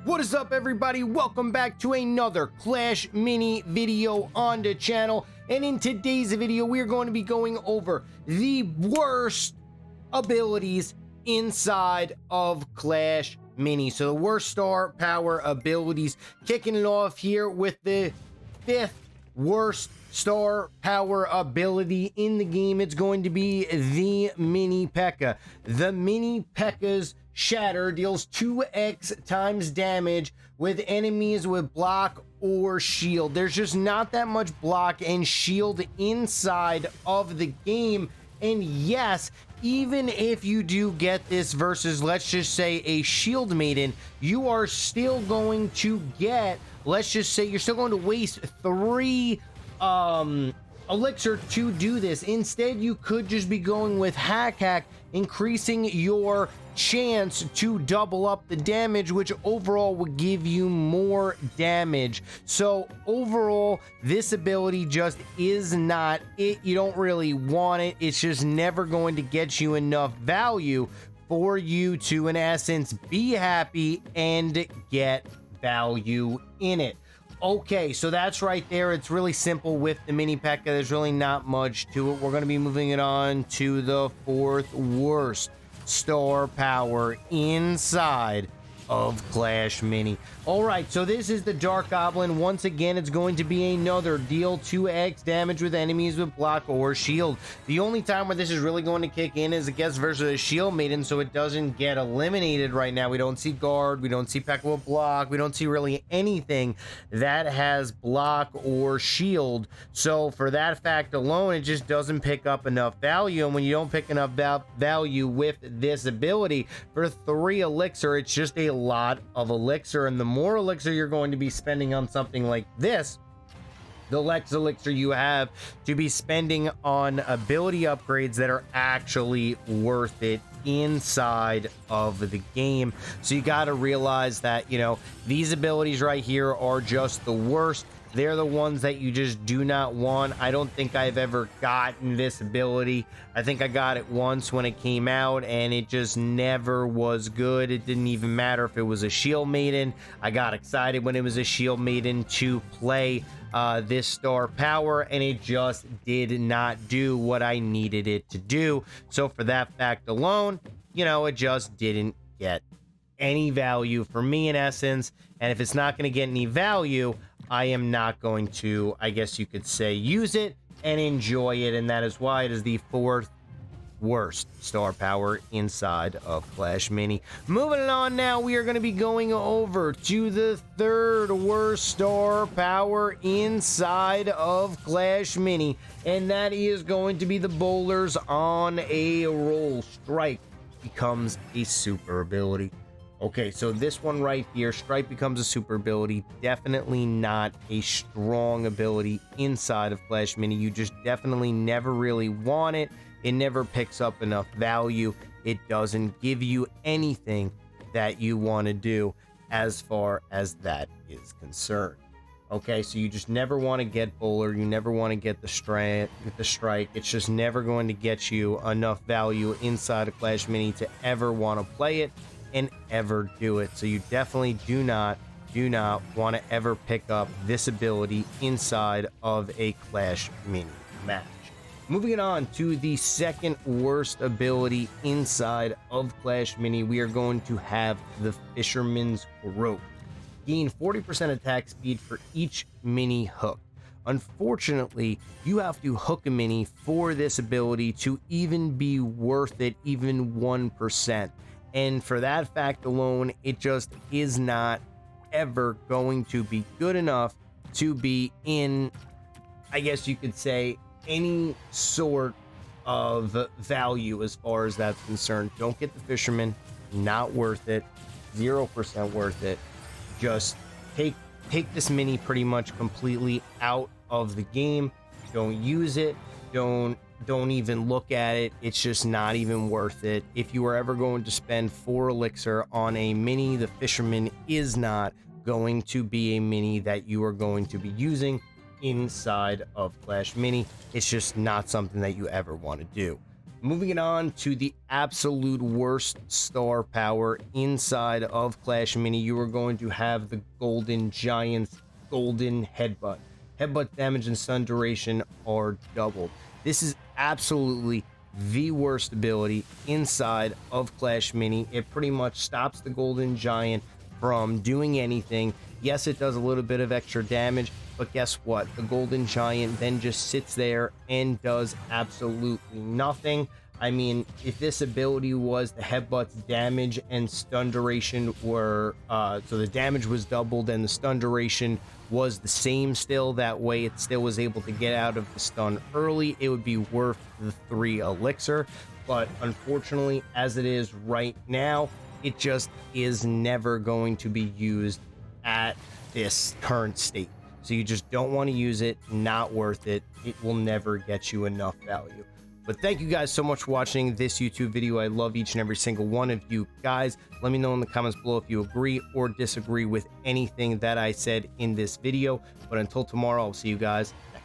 What is up, everybody? Welcome back to another Clash Mini video on the channel. And in today's video, we are going to be going over the worst abilities inside of Clash Mini. So the worst star power abilities, kicking it off here with the 5th worst star power ability in the game. It's going to be the Mini Pekka. The Mini Pekka's Shatter deals 2x times damage with enemies with block or shield. There's just not that much block and shield inside of the game. And yes, even if you do get this versus, let's just say, a shield maiden, you are still going to get, let's just say, you're still going to waste 3 elixir to do this. Instead, you could just be going with hack, increasing your chance to double up the damage, which overall would give you more damage. So overall, this ability just is not it. You don't really want it. It's just never going to get you enough value for you to, in essence, be happy and get value in it. Okay, so that's right there. It's really simple with the Mini Pekka. There's really not much to it. We're going to be moving it on to the 4th worst star power inside of Clash Mini. All right, so this is the Dark Goblin. Once again, it's going to be another deal 2x damage with enemies with block or shield. The only time where this is really going to kick in is against versus a shield maiden, so it doesn't get eliminated right now. We don't see guard, we don't see Pekka with block, we don't see really anything that has block or shield. So for that fact alone, it just doesn't pick up enough value. And when you don't pick enough value with this ability, for 3 elixir, it's just a lot of elixir. And the more elixir you're going to be spending on something like this, the less elixir you have to be spending on ability upgrades that are actually worth it inside of the game. So you got to realize that, you know, these abilities right here are just the worst. They're the ones that you just do not want. I don't think I've ever gotten this ability. I think I got it once when it came out, and it just never was good. It didn't even matter if it was a shield maiden. I got excited when it was a shield maiden to play this star power, and it just did not do what I needed it to do. So for that fact alone, you know, it just didn't get any value for me in essence. And if it's not going to get any value, I am not going to, I guess you could say, use it and enjoy it. And that is why it is the 4th worst star power inside of Clash Mini. Moving on now, we are going to be going over to the 3rd worst star power inside of Clash Mini. And that is going to be the bowlers on a roll. Strike becomes a super ability. Okay, so this one right here, Strike becomes a super ability. Definitely not a strong ability inside of Clash Mini. You just definitely never really want it. It never picks up enough value. It doesn't give you anything that you want to do as far as that is concerned. Okay, so you just never want to get bowler. You never want to get the strike. It's just never going to get you enough value inside of Clash Mini to ever want to play it and ever do it. So you definitely do not want to ever pick up this ability inside of a Clash Mini match. Moving on to the 2nd worst ability inside of Clash Mini, we are going to have the Fisherman's Rope. Gain 40% attack speed for each mini hook. Unfortunately, you have to hook a mini for this ability to even be worth it, even 1%. And for that fact alone, it just is not ever going to be good enough to be in, I guess you could say, any sort of value as far as that's concerned. Don't get the Fisherman, not worth it, 0% worth it. Just take this mini pretty much completely out of the game. Don't use it. Don't even look at it. It's just not even worth it. If you are ever going to spend 4 elixir on a mini, the Fisherman is not going to be a mini that you are going to be using inside of Clash Mini. It's just not something that you ever want to do. Moving it on to the absolute worst star power inside of Clash Mini, you are going to have the Golden Giant's Golden Headbutt. Headbutt damage and stun duration are doubled. This is absolutely the worst ability inside of Clash Mini. It pretty much stops the Golden Giant from doing anything. Yes, it does a little bit of extra damage, but guess what? The Golden Giant then just sits there and does absolutely nothing. I mean, if this ability was the Headbutt's damage and stun duration were, so the damage was doubled and the stun duration was the same still, that way it still was able to get out of the stun early, it would be worth the 3 elixir. But unfortunately, as it is right now, it just is never going to be used at this current state. So you just don't want to use it, not worth it. It will never get you enough value. But thank you guys so much for watching this YouTube video. I love each and every single one of you guys. Let me know in the comments below if you agree or disagree with anything that I said in this video. But until tomorrow, I'll see you guys next time.